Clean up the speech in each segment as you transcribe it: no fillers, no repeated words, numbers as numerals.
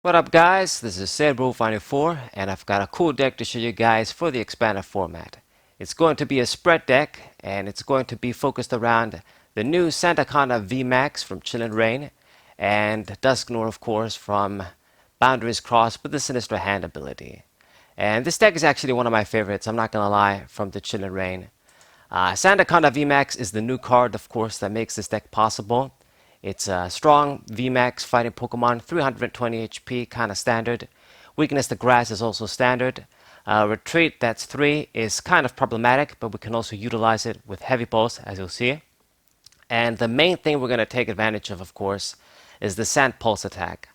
What up guys, this is Sandaconda and I've got a cool deck to show you guys for the expanded format. It's going to be a spread deck and it's going to be focused around the new Sandaconda VMAX from Chillin' Rain and Dusknoir of course from Boundaries Crossed with the Sinister Hand ability. And this deck is actually one of my favorites, I'm not gonna lie, from the Chillin' Rain. Sandaconda VMAX is the new card of course that makes this deck possible. It's a strong VMAX fighting Pokemon, 320 HP, kind of standard. Weakness to grass is also standard. Retreat, that's 3, is kind of problematic, but we can also utilize it with Heavy Pulse, as you'll see. And the main thing we're going to take advantage of course, is the Sand Pulse attack.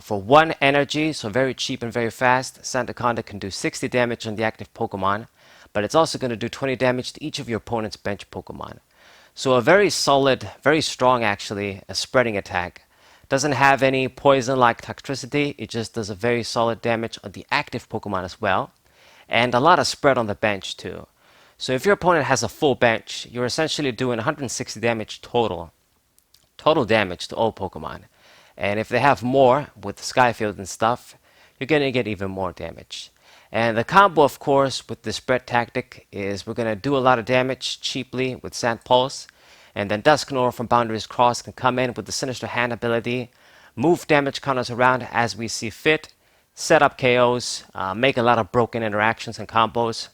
For 1 energy, so very cheap and very fast, Sandaconda can do 60 damage on the active Pokemon, but it's also going to do 20 damage to each of your opponent's bench Pokemon. So a very solid, very strong actually, a spreading attack. Doesn't have any poison-like toxicity, it just does a very solid damage on the active Pokemon as well. And a lot of spread on the bench too. So if your opponent has a full bench, you're essentially doing 160 damage total. Total damage to all Pokemon. And if they have more, with Skyfield and stuff, you're going to get even more damage. And the combo, of course, with the spread tactic is we're going to do a lot of damage cheaply with Sand Pulse. And then Dusknoir from Boundaries Crossed can come in with the Sinister Hand ability, move damage counters around as we see fit, set up KOs, make a lot of broken interactions and combos.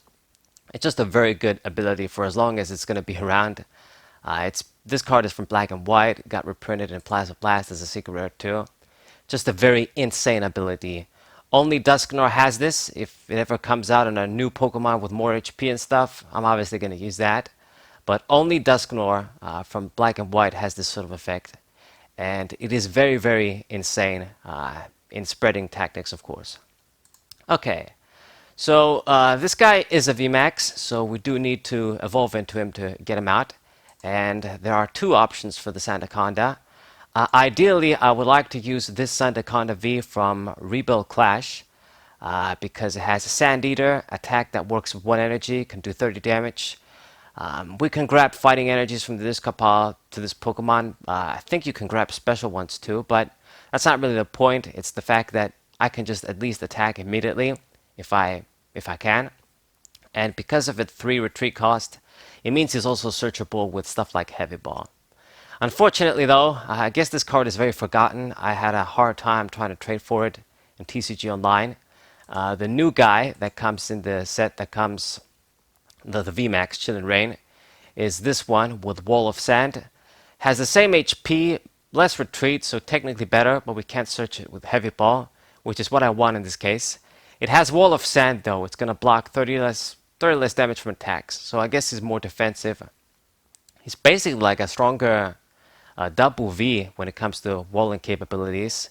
It's just a very good ability for as long as it's going to be around. This card is from Black and White, got reprinted in Plasma Blast as a secret rare too. Just a very insane ability. Only Dusknoir has this. If it ever comes out in a new Pokemon with more HP and stuff, I'm obviously going to use that. But only Dusknoir from Black and White has this sort of effect. And it is very, very insane in spreading tactics, of course. Okay, so this guy is a VMAX, so we do need to evolve into him to get him out. And there are 2 options for the Sandaconda. Ideally, I would like to use this Sandaconda V from Rebuild Clash because it has a Sand Eater attack that works with 1 energy, can do 30 damage. We can grab fighting energies from the discard pile to this Pokemon. I think you can grab special ones too, but that's not really the point. It's the fact that I can just at least attack immediately if I can. And because of its 3 retreat cost, it means it's also searchable with stuff like Heavy Ball. Unfortunately though, I guess this card is very forgotten. I had a hard time trying to trade for it in TCG Online. The new guy that comes in the set that comes, the VMAX Chillin' Rain, is this one with Wall of Sand. Has the same HP, less retreat, so technically better, but we can't search it with Heavy Ball, which is what I want in this case. It has Wall of Sand though, it's going to block 30 less damage from attacks, so I guess he's more defensive. He's basically like a stronger double V when it comes to walling capabilities.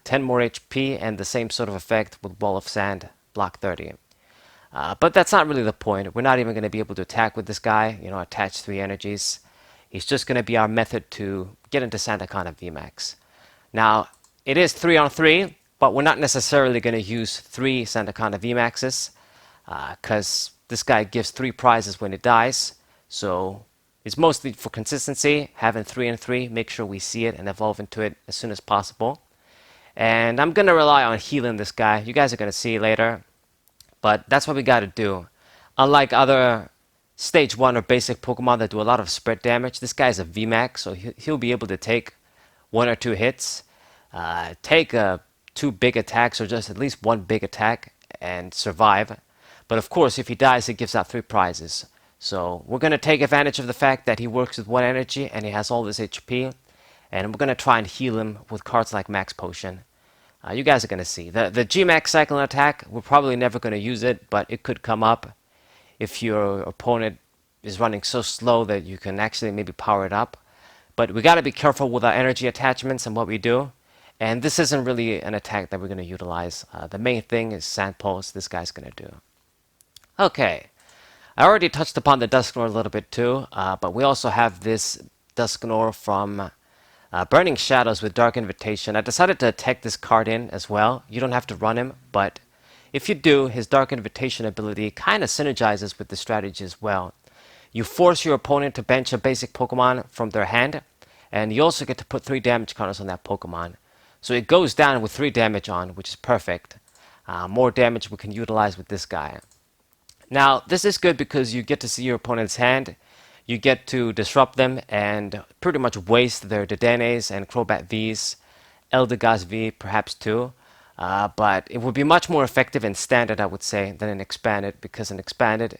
10 more HP and the same sort of effect with Wall of Sand, block 30. But that's not really the point. We're not even going to be able to attack with this guy, attach 3 energies. He's just going to be our method to get into Sandaconda VMAX. Now, it is 3-on-3, but we're not necessarily going to use 3 Sandaconda VMAXs because this guy gives 3 prizes when it dies. So it's mostly for consistency, having 3-on-3, make sure we see it and evolve into it as soon as possible. And I'm going to rely on healing this guy. You guys are going to see later. But that's what we got to do. Unlike other Stage 1 or basic Pokemon that do a lot of spread damage, this guy's a VMAX, so he'll be able to take 1 or 2 hits, take 2 big attacks or just at least 1 big attack and survive. But of course, if he dies, he gives out 3 prizes. So we're going to take advantage of the fact that he works with 1 energy and he has all this HP. And we're going to try and heal him with cards like Max Potion. You guys are going to see. The G-Max Cyclone attack, we're probably never going to use it, but it could come up if your opponent is running so slow that you can actually maybe power it up. But we got to be careful with our energy attachments and what we do. And this isn't really an attack that we're going to utilize. The main thing is Sand Pulse, this guy's going to do. Okay. I already touched upon the Dusknoir a little bit too, but we also have this Dusknoir from Burning Shadows with Dark Invitation. I decided to tech this card in as well. You don't have to run him, but if you do, his Dark Invitation ability kind of synergizes with the strategy as well. You force your opponent to bench a basic Pokemon from their hand, and you also get to put 3 damage counters on that Pokemon. So it goes down with 3 damage on, which is perfect. More damage we can utilize with this guy. Now, this is good because you get to see your opponent's hand, you get to disrupt them and pretty much waste their Dedenes and Crobat Vs, Eldegoss V perhaps too. But it would be much more effective in standard, I would say, than in expanded, because in expanded,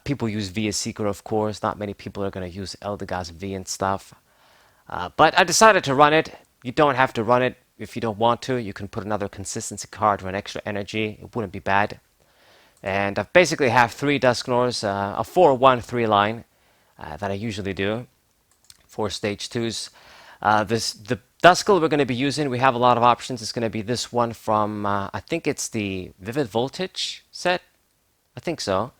people use V as Seeker, of course. Not many people are going to use Eldegoss V and stuff. But I decided to run it. You don't have to run it if you don't want to. You can put another consistency card or an extra energy. It wouldn't be bad. And I basically have 3 Dusknoirs, a 4-1-3 line that I usually do for stage 2s. The Duskull we're going to be using, we have a lot of options. It's going to be this one from, I think it's the Vivid Voltage set. I think so.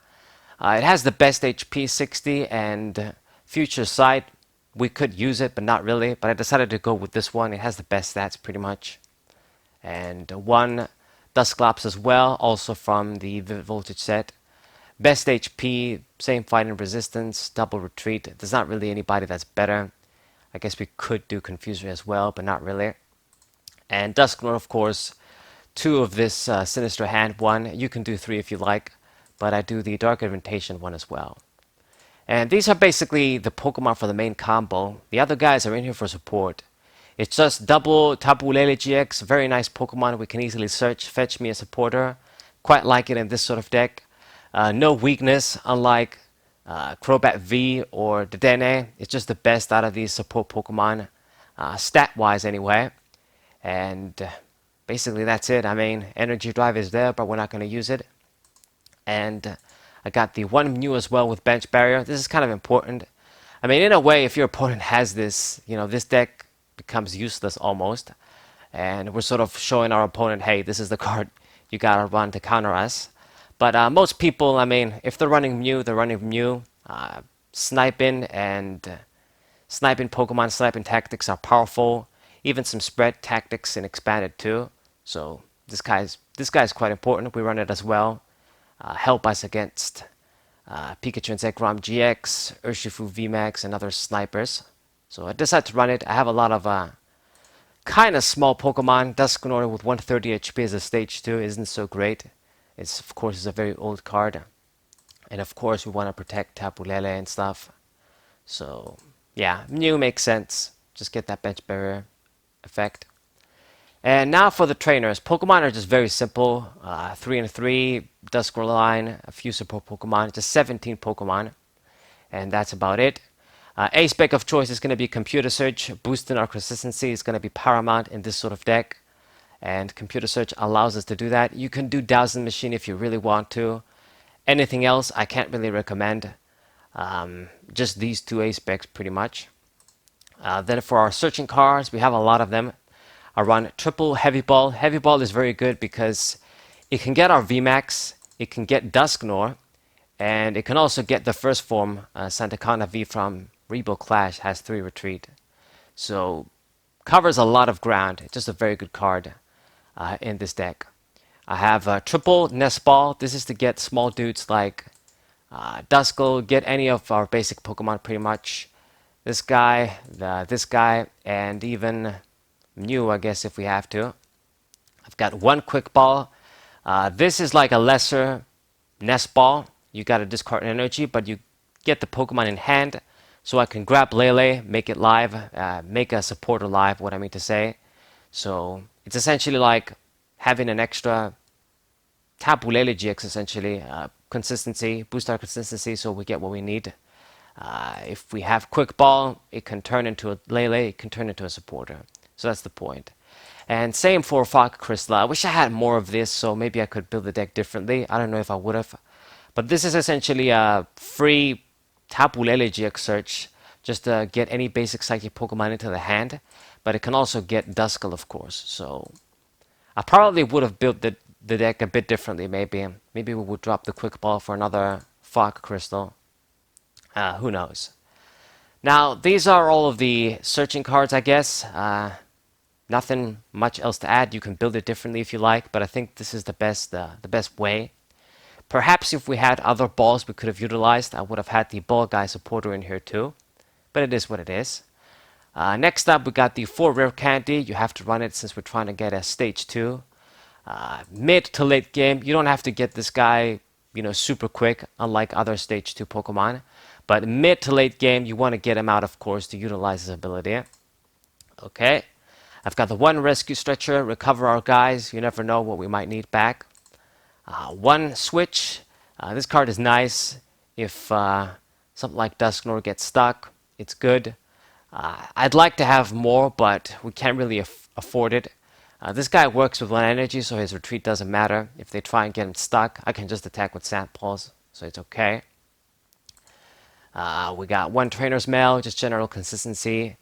It has the best HP, 60, and Future Sight. We could use it, but not really. But I decided to go with this one. It has the best stats, pretty much. And one Dusclops as well, also from the Vivid Voltage set. Best HP, same fighting resistance, double retreat. There's not really anybody that's better. I guess we could do Confuser as well, but not really. And Dusknoir, of course, 2 of this Sinister hand one. You can do 3 if you like, but I do the Dark Invitation one as well. And these are basically the Pokemon for the main combo. The other guys are in here for support. It's just double Tapu Lele GX, very nice Pokemon. We can easily search, fetch me a supporter. Quite like it in this sort of deck. No weakness, unlike Crobat V or Dedenne. It's just the best out of these support Pokemon, stat-wise anyway. And basically that's it. I mean, Energy Drive is there, but we're not going to use it. And I got the one Mew as well with Bench Barrier. This is kind of important. I mean, in a way, if your opponent has this, this deck becomes useless almost. And we're sort of showing our opponent, hey, this is the card you gotta run to counter us. But most people, I mean, if they're running Mew, they're running Mew. Sniping and sniping Pokemon, sniping tactics are powerful. Even some spread tactics in expanded too. So this guy's quite important. We run it as well. Help us against Pikachu and Zekrom GX, Urshifu VMAX, and other snipers. So I decided to run it. I have a lot of kind of small Pokemon. Dusknoir with 130 HP as a stage 2 isn't so great. It's, of course, a very old card. And of course, we want to protect Tapu Lele and stuff. So, yeah, Mew makes sense. Just get that Bench Barrier effect. And now for the trainers. Pokemon are just very simple. 3 and 3, Dusknoir line, a few support Pokemon. Just 17 Pokemon. And that's about it. A-spec of choice is going to be Computer Search. Boosting our consistency is going to be paramount in this sort of deck. And Computer Search allows us to do that. You can do Dowsing Machine if you really want to. Anything else I can't really recommend. Just these 2 A-specs pretty much. Then for our searching cards, we have a lot of them. I run triple Heavy Ball. Heavy Ball is very good because it can get our VMAX, it can get Dusknoir, and it can also get the first form, Sandaconda V from Rebo Clash, has 3 retreat. So covers a lot of ground. It's just a very good card in this deck. I have triple Nest Ball. This is to get small dudes like Duskull, get any of our basic Pokemon pretty much. This guy, this guy, and even Mew, I guess, if we have to. I've got 1 Quick Ball. This is like a lesser Nest Ball. You got to discard energy, but you get the Pokemon in hand. So I can grab Lele, make it live, make a supporter live, what I mean to say. So it's essentially like having an extra Tapu Lele GX, essentially. Consistency, boost our consistency so we get what we need. If we have Quick Ball, it can turn into a Lele, it can turn into a supporter. So that's the point. And same for Fog Crystal. I wish I had more of this, so maybe I could build the deck differently. I don't know if I would have. But this is essentially a free Tapu Lele GX search, just to get any basic Psychic Pokemon into the hand. But it can also get Duskull, of course. So I probably would have built the deck a bit differently, maybe. Maybe we would drop the Quick Ball for another Fog Crystal. Who knows? Now, these are all of the searching cards, I guess. Nothing much else to add. You can build it differently if you like, but I think this is the best way. Perhaps if we had other balls we could have utilized, I would have had the Ball Guy supporter in here too. But it is what it is. Next up, we got the 4 rare candy. You have to run it since we're trying to get a stage 2. Mid to late game, you don't have to get this guy, super quick, unlike other stage 2 Pokemon. But mid to late game, you want to get him out, of course, to utilize his ability. Okay. I've got the 1 rescue stretcher, recover our guys. You never know what we might need back. 1 switch. This card is nice. If something like Dusknoir gets stuck, it's good. I'd like to have more, but we can't really afford it. This guy works with 1 energy, so his retreat doesn't matter. If they try and get him stuck, I can just attack with Sand Paws, so it's okay. We got 1 Trainer's Mail, just general consistency.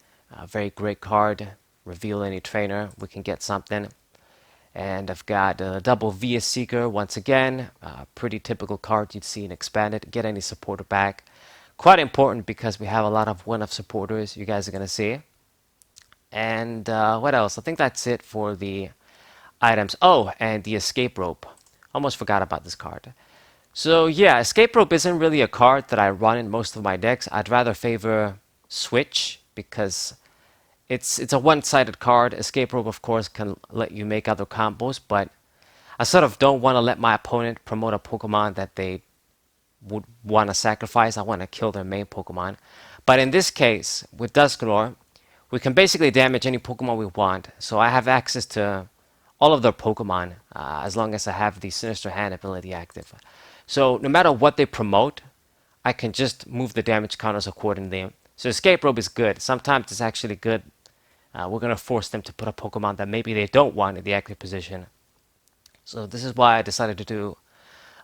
Very great card. Reveal any trainer, we can get something. And I've got a double Via Seeker once again. Pretty typical card you'd see in Expanded. Get any supporter back. Quite important because we have a lot of one-off supporters you guys are going to see. And what else? I think that's it for the items. Oh, and the Escape Rope. Almost forgot about this card. So yeah, Escape Rope isn't really a card that I run in most of my decks. I'd rather favor Switch because it's a one-sided card. Escape Rope, of course, can let you make other combos, but I sort of don't want to let my opponent promote a Pokemon that they would want to sacrifice. I want to kill their main Pokemon. But in this case, with Dusknoir, we can basically damage any Pokemon we want. So I have access to all of their Pokemon as long as I have the Sinister Hand ability active. So no matter what they promote, I can just move the damage counters accordingly. So Escape Rope is good. Sometimes it's actually good. We're going to force them to put a Pokemon that maybe they don't want in the active position. So this is why I decided to do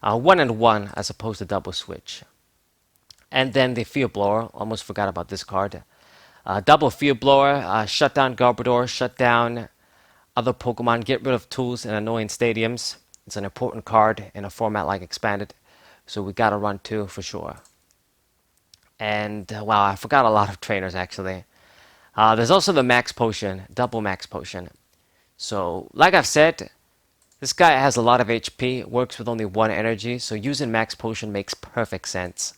1 and 1 as opposed to double switch. And then the Field Blower. Almost forgot about this card. Double Field Blower. Shut down Garbodor. Shut down other Pokemon. Get rid of tools and annoying stadiums. It's an important card in a format like Expanded. So we got to run 2 for sure. And wow, I forgot a lot of trainers actually. There's also the Max Potion, double Max Potion. So, like I've said, this guy has a lot of HP, works with only 1 energy, so using Max Potion makes perfect sense.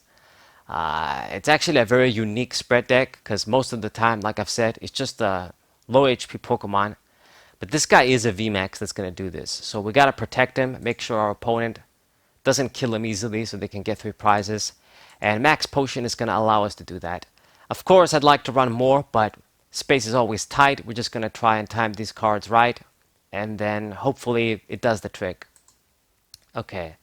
It's actually a very unique spread deck, because most of the time, like I've said, it's just a low HP Pokemon. But this guy is a VMAX that's going to do this. So we got to protect him, make sure our opponent doesn't kill him easily so they can get 3 prizes. And Max Potion is going to allow us to do that. Of course, I'd like to run more, but space is always tight. We're just going to try and time these cards right. And then hopefully it does the trick. Okay.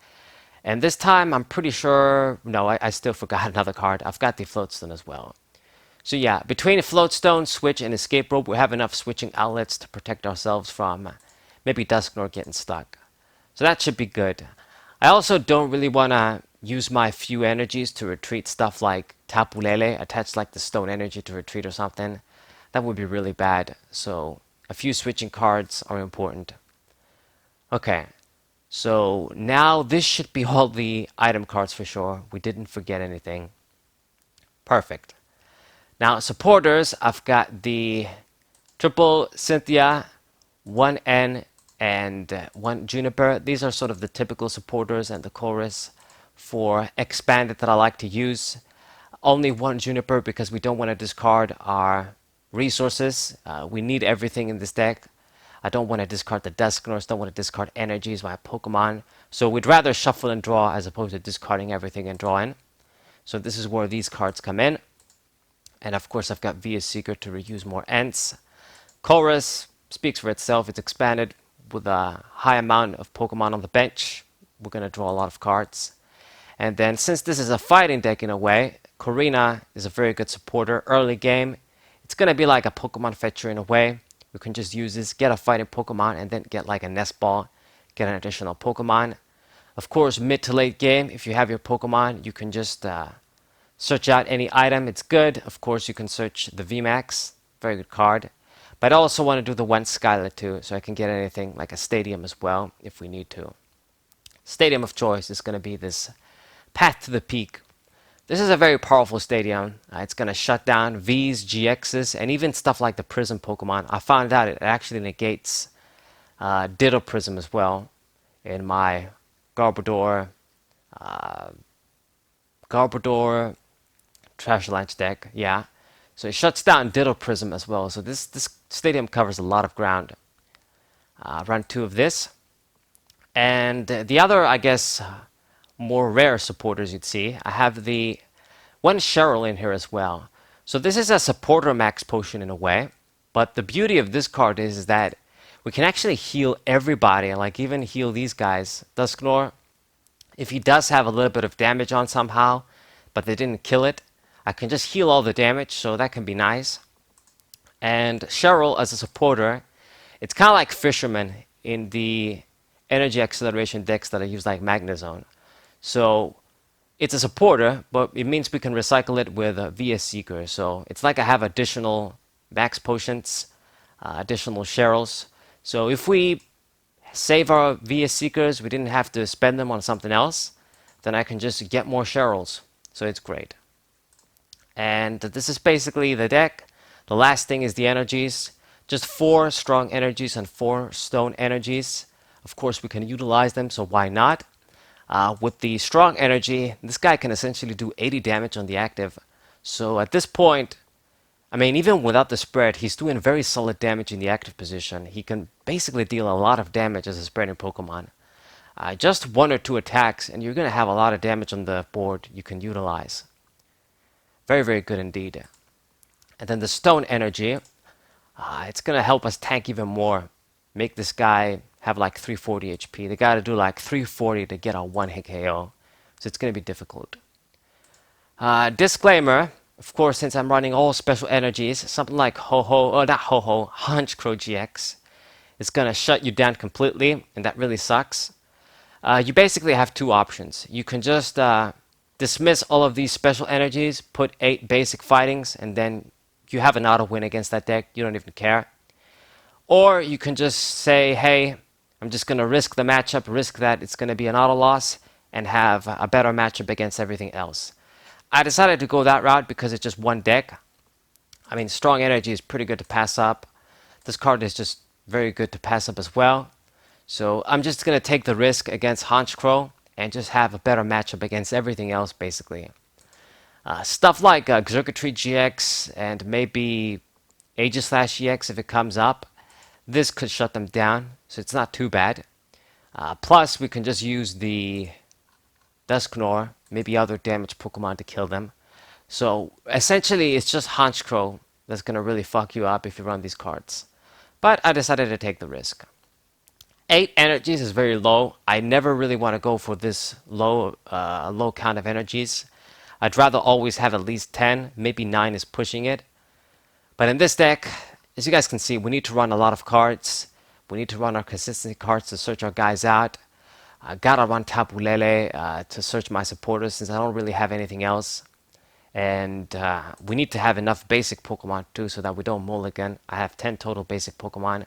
And this time I'm pretty sure... No, I still forgot another card. I've got the Floatstone as well. So yeah, between Floatstone, Switch, and Escape Rope, we have enough switching outlets to protect ourselves from maybe Dusknoir getting stuck. So that should be good. I also don't really want to use my few energies to retreat stuff like Tapu Lele, attach like the stone energy to retreat or something. That would be really bad. So a few switching cards are important. Okay, so now this should be all the item cards for sure. We didn't forget anything. Perfect. Now supporters, I've got the triple Cynthia, 1 N, and 1 Juniper. These are sort of the typical supporters and the chorus for Expanded that I like to use. Only 1 Juniper because we don't want to discard our resources. We need everything in this deck. I don't want to discard the Dusknoirs, don't want to discard energies, my Pokemon. So we'd rather shuffle and draw as opposed to discarding everything and drawing. So this is where these cards come in. And of course I've got Via Seeker to reuse more Ents. Chorus speaks for itself. It's Expanded with a high amount of Pokemon on the bench. We're going to draw a lot of cards. And then since this is a fighting deck in a way, Korrina is a very good supporter. Early game, it's going to be like a Pokemon fetcher in a way. We can just use this, get a fighting Pokemon, and then get like a Nest Ball, get an additional Pokemon. Of course, mid to late game, if you have your Pokemon, you can just search out any item. It's good. Of course, you can search the VMAX. Very good card. But I also want to do the 1 Skylet too, so I can get anything like a Stadium as well, if we need to. Stadium of choice is going to be this Path to the Peak. This is a very powerful stadium. It's going to shut down Vs, GXs, and even stuff like the Prism Pokemon. I found out it actually negates Ditto Prism as well in my Garbodor Trash Lunch deck. Yeah. So it shuts down Ditto Prism as well. So this stadium covers a lot of ground. Run 2 of this. And the other, I guess, more rare supporters you'd see, I have the one Cheryl in here as well. So this is a supporter max potion in a way. But the beauty of this card is that we can actually heal everybody, like even heal these guys. Dusknoir, if he does have a little bit of damage on somehow, but they didn't kill it, I can just heal all the damage, so that can be nice. And Cheryl as a supporter, it's kind of like Fisherman in the energy acceleration decks that I use like Magnezone. So it's a supporter, but it means we can recycle it with a VS Seeker. So it's like I have additional max potions, additional Cheryls. So if we save our VS Seekers, we didn't have to spend them on something else, then I can just get more Cheryls. So it's great. And this is basically the deck. The last thing is the energies. Just 4 strong energies and 4 stone energies. Of course, we can utilize them, so why not? With the strong energy, this guy can essentially do 80 damage on the active. So at this point, I mean, even without the spread, he's doing very solid damage in the active position. He can basically deal a lot of damage as a spreading Pokemon. Just 1 or 2 attacks, and you're going to have a lot of damage on the board you can utilize. Very, very good indeed. And then the stone energy, it's going to help us tank even more. Make this guy have like 340 HP. They got to do like 340 to get a 1-hit KO. So it's going to be difficult. Disclaimer, of course, since I'm running all special energies, something like Hunch Crow GX is going to shut you down completely, and that really sucks. You basically have 2 options. You can just dismiss all of these special energies, put 8 basic fightings, and then you have an auto win against that deck. You don't even care. Or you can just say, hey, I'm just going to risk the matchup, risk that it's going to be an auto loss, and have a better matchup against everything else. I decided to go that route because it's just one deck. I mean, strong energy is pretty good to pass up. This card is just very good to pass up as well. So I'm just going to take the risk against Honchkrow and just have a better matchup against everything else, basically. Stuff like Xurkitree GX and maybe Aegislash EX if it comes up, this could shut them down, so it's not too bad. Plus, we can just use the Dusknoir, maybe other damaged Pokemon to kill them. So essentially, it's just Honchkrow that's going to really fuck you up if you run these cards. But I decided to take the risk. 8 energies is very low. I never really want to go for this low count of energies. I'd rather always have at least 10, maybe 9 is pushing it. But in this deck, as you guys can see, we need to run a lot of cards. We need to run our consistency cards to search our guys out. I gotta run Tapu Lele to search my supporters since I don't really have anything else. And we need to have enough basic Pokemon too so that we don't mulligan. I have 10 total basic Pokemon.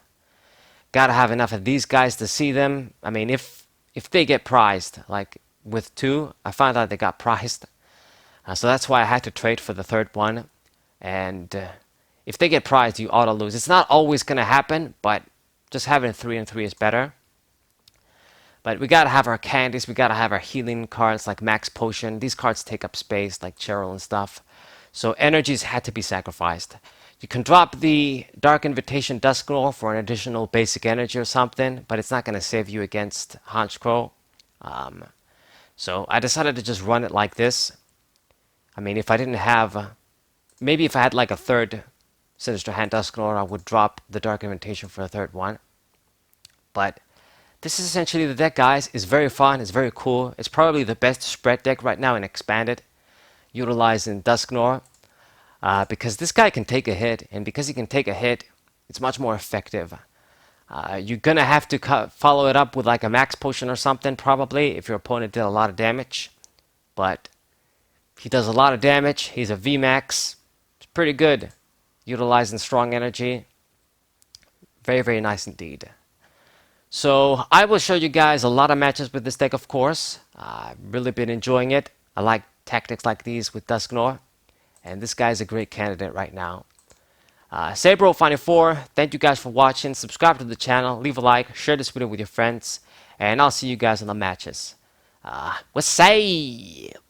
Gotta have enough of these guys to see them. I mean, if they get prized, like with 2, I found out they got prized. So that's why I had to trade for the 3rd one. And if they get prized, you auto lose. It's not always going to happen, but just having 3 and 3 is better. But we got to have our candies. We got to have our healing cards like Max Potion. These cards take up space like Cheryl and stuff. So energies had to be sacrificed. You can drop the Dark Invitation Dusknoir for an additional basic energy or something, but it's not going to save you against Honchkrow. So I decided to just run it like this. I mean, if I didn't have... maybe if I had like a 3rd Sinister Hand Dusknoir, I would drop the Dark Invitation for a 3rd one. But this is essentially the deck, guys. It's very fun. It's very cool. It's probably the best spread deck right now in Expanded, utilizing Dusknoir. Because this guy can take a hit, and because he can take a hit, it's much more effective. You're going to have to follow it up with like a Max Potion or something, probably, if your opponent did a lot of damage. But he does a lot of damage. He's a VMAX. It's pretty good. Utilizing strong energy. Very, very nice indeed. So I will show you guys a lot of matches with this deck, of course. I've really been enjoying it. I like tactics like these with Dusknoir. And this guy's a great candidate right now. Sabro54, thank you guys for watching. Subscribe to the channel, leave a like, share this video with your friends. And I'll see you guys in the matches. What's up?